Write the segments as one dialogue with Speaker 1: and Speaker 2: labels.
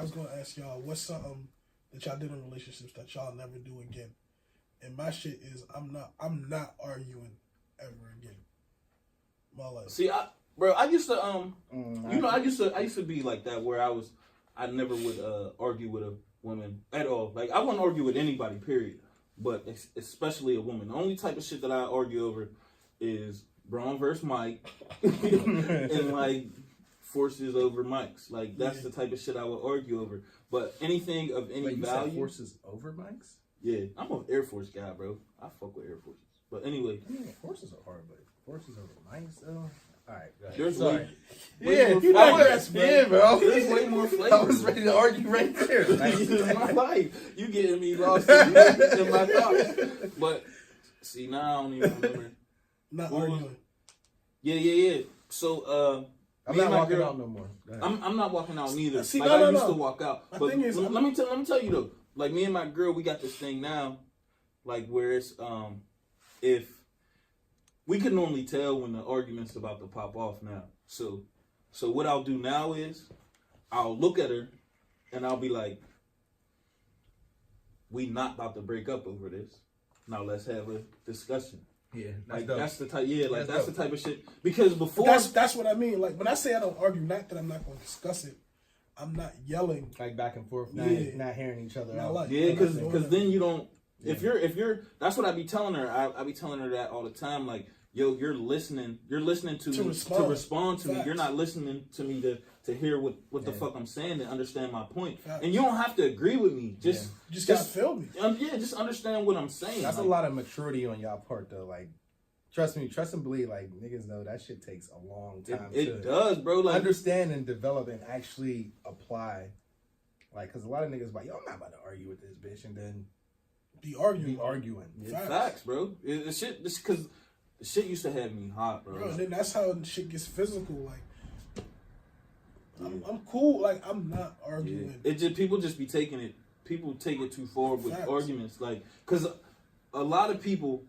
Speaker 1: was gonna ask y'all, what's something that y'all did in relationships that y'all never do again? And my shit is, I'm not arguing ever again. My life.
Speaker 2: See, I used to I used to be like that where I never would argue with a woman at all. Like I wouldn't argue with anybody, period. But especially a woman. The only type of shit that I argue over is Braun versus Mike and like forces over Mike's. Like that's the type of shit I would argue over. But anything of any value.
Speaker 3: Said forces over Mike's?
Speaker 2: Yeah, I'm an Air Force guy, bro. I fuck with Air Forces. But anyway,
Speaker 3: I mean, forces are hard, but forces over Mike's though. All right, go ahead.
Speaker 2: There's
Speaker 3: Sorry.
Speaker 2: way more
Speaker 3: There's way more flavor.
Speaker 2: I was
Speaker 3: ready to argue right there.
Speaker 2: In my life, you getting me lost in my thoughts. But see, now I don't even remember.
Speaker 1: Not arguing.
Speaker 2: Yeah. So,
Speaker 3: I'm not walking out no more.
Speaker 2: I'm not walking out neither.
Speaker 1: See,
Speaker 2: like
Speaker 1: no,
Speaker 2: I used to walk out. But
Speaker 1: thing is,
Speaker 2: let me tell you though. Like me and my girl, we got this thing now, like where it's if we can normally tell when the argument's about to pop off now. So what I'll do now is I'll look at her and I'll be like, we not about to break up over this. Now let's have a discussion.
Speaker 3: Yeah,
Speaker 2: that's the type. Yeah, like that's the type of shit. Because before
Speaker 1: that's what I mean. Like when I say I don't argue, not that I'm not going to discuss it. I'm not yelling
Speaker 3: like back and forth, not hearing each other out.
Speaker 1: Like,
Speaker 2: yeah, because then you don't. Yeah. If you're, that's what I be telling her. I be telling her that all the time. Like, yo, you're listening to me respond to me. You're not listening to me to hear what the fuck I'm saying and understand my point.
Speaker 1: Facts.
Speaker 2: And you don't have to agree with me. Just
Speaker 1: gotta feel me.
Speaker 2: Just understand what I'm saying.
Speaker 3: That's like, a lot of maturity on y'all part though. Like, trust and believe. Like niggas know that shit takes a long time.
Speaker 2: It does, bro. Like
Speaker 3: understand and develop and actually apply. Like, cause a lot of niggas like, yo, I'm not about to argue with this bitch, and then
Speaker 1: be arguing.
Speaker 2: Facts, bro. It's shit. This because the shit used to have me hot, bro.
Speaker 1: And then that's how the shit gets physical. Like, I'm cool. Like, I'm not arguing.
Speaker 2: Yeah. It just people just be taking it. People take it too far with arguments. Like, cause a lot of people.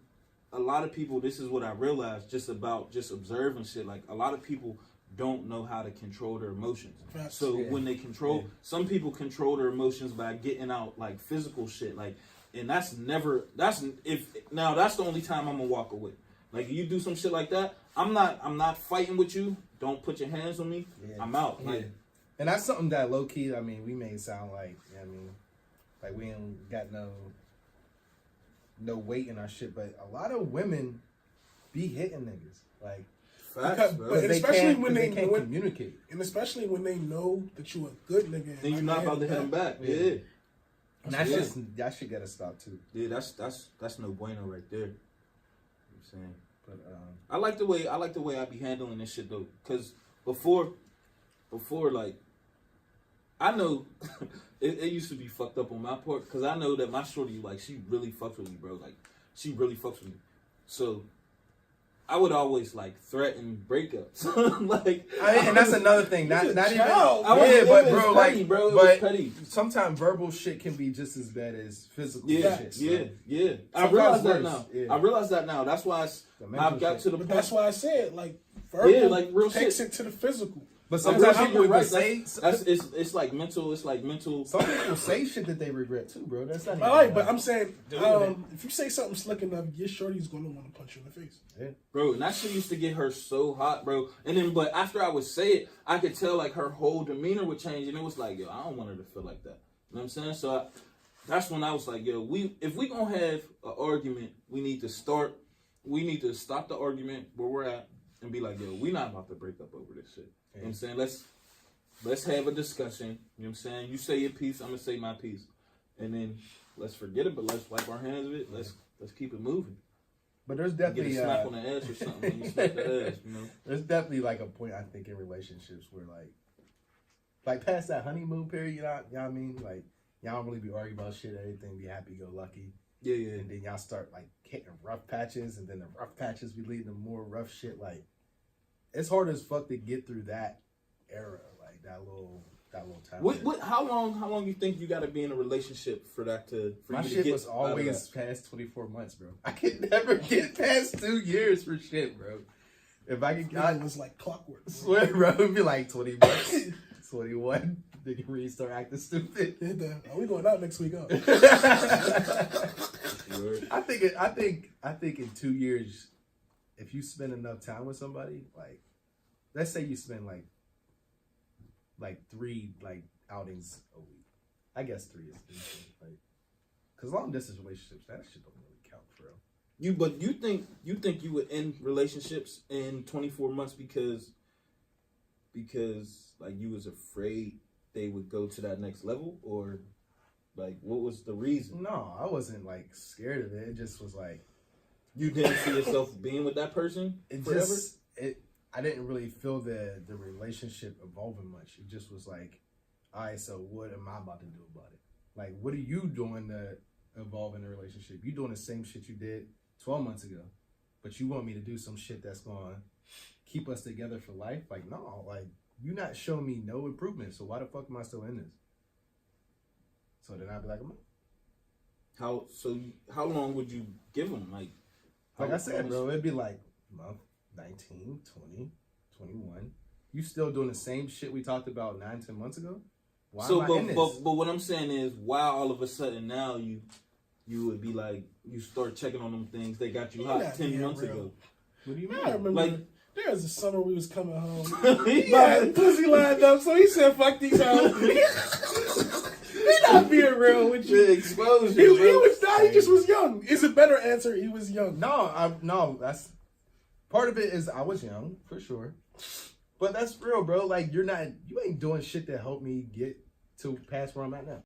Speaker 2: This is what I realized just observing shit. Like, a lot of people don't know how to control their emotions. So when they some people control their emotions by getting out like physical shit. Like, and that's the only time I'm gonna walk away. Like, you do some shit like that, I'm not fighting with you. Don't put your hands on me. Yeah. I'm out.
Speaker 3: Yeah. Like, and that's something that low key, I mean, we may sound like, like we ain't got no weight in our shit, but a lot of women be hitting niggas. Like,
Speaker 2: facts, bro.
Speaker 1: But especially when they
Speaker 3: can't communicate.
Speaker 1: And especially when they know that you a good nigga.
Speaker 2: And you're not about to hit them back. Yeah.
Speaker 3: And that shit gotta stop too.
Speaker 2: Yeah, that's no bueno right there. You know what I'm saying?
Speaker 3: But
Speaker 2: I like the way I be handling this shit though. Cause before like I know it used to be fucked up on my part because I know that my shorty, like, she really fucks with me, bro. Like, she really fucks with me. So I would always like threaten breakups. Like,
Speaker 3: and that's another thing. Not even.
Speaker 2: But bro,
Speaker 3: petty,
Speaker 2: like, bro, it was petty.
Speaker 3: Sometimes verbal shit can be just as bad as physical shit.
Speaker 2: Yeah. I realize that now. Yeah. I realize that now. That's why I've got to the point.
Speaker 1: That's why I said like verbal
Speaker 2: like real
Speaker 1: takes
Speaker 2: shit.
Speaker 1: it to the physical.
Speaker 3: But sometimes people
Speaker 2: right.
Speaker 3: say
Speaker 2: it's like mental. It's like mental.
Speaker 3: Some people say shit that they regret too, bro. That's not.
Speaker 1: But I'm saying, if you say something slick enough, your shorty's gonna want to punch you in the face.
Speaker 3: Yeah.
Speaker 2: Bro, and that shit used to get her so hot, bro. And then, but after I would say it, I could tell like her whole demeanor would change, and it was like, yo, I don't want her to feel like that. You know what I'm saying? So that's when I was like, yo, if we gonna have an argument, we need to stop the argument where we're at and be like, yo, we not about to break up over this shit. You know what I'm saying? Let's have a discussion. You know what I'm saying? You say your piece, I'm gonna say my piece. And then let's forget it, but let's wipe our hands of it. Let's keep it moving.
Speaker 3: But there's definitely
Speaker 2: get a slap on the ass or something when you slap the ass, you know.
Speaker 3: There's definitely like a point I think in relationships where like past that honeymoon period, you know what I mean? Like, y'all don't really be arguing about shit, everything be happy go lucky.
Speaker 2: Yeah.
Speaker 3: And then y'all start like hitting rough patches, and then the rough patches be leading to more rough shit. Like, it's hard as fuck to get through that era, like that little time.
Speaker 2: How long you think you got to be in a relationship for that to?
Speaker 3: My shit was always past 24 months, bro. I could never get past 2 years for shit, bro. If I could,
Speaker 1: it was like clockwork.
Speaker 3: Swear, bro, it'd be like 20 months. 21. Then you really start acting stupid.
Speaker 1: Are we going out next week? Huh?
Speaker 3: I think in 2 years, if you spend enough time with somebody, like, let's say you spend like 3 like outings a week. I guess 3 is decent, like, because long distance relationships, that shit don't really count for real.
Speaker 2: But you think you would end relationships in 24 months because like you was afraid they would go to that next level, or like what was the reason?
Speaker 3: No, I wasn't like scared of it. It just was like
Speaker 2: You didn't see yourself being with that person forever?
Speaker 3: I didn't really feel the relationship evolving much. It just was like, all right, so what am I about to do about it? Like, what are you doing to evolve in a relationship? You doing the same shit you did 12 months ago, but you want me to do some shit that's going to keep us together for life? Like, no, like, you not showing me no improvement, so why the fuck am I still in this? So then I'd be like,
Speaker 2: How long would you give them? Like
Speaker 3: I said, bro, it'd be like month 19, 20, 21. You still doing the same shit we talked about 9-10 months ago? Why am I in this?
Speaker 2: But what I'm saying is, why all of a sudden now you would be like, you start checking on them things they got you hot 10 months ago.
Speaker 3: What do you mean?
Speaker 1: I remember
Speaker 2: Like,
Speaker 1: there was a summer we was coming home.
Speaker 2: Yeah.
Speaker 1: My pussy lined up, so he said, "Fuck these hoes." He not being real with you.
Speaker 2: The exposure.
Speaker 1: He
Speaker 2: bro.
Speaker 1: was not. He just was young. It's a better answer. He was young.
Speaker 3: No, that's part of it. Is I was young for sure, but that's real, bro. Like you ain't doing shit to help me get to past where I'm at now.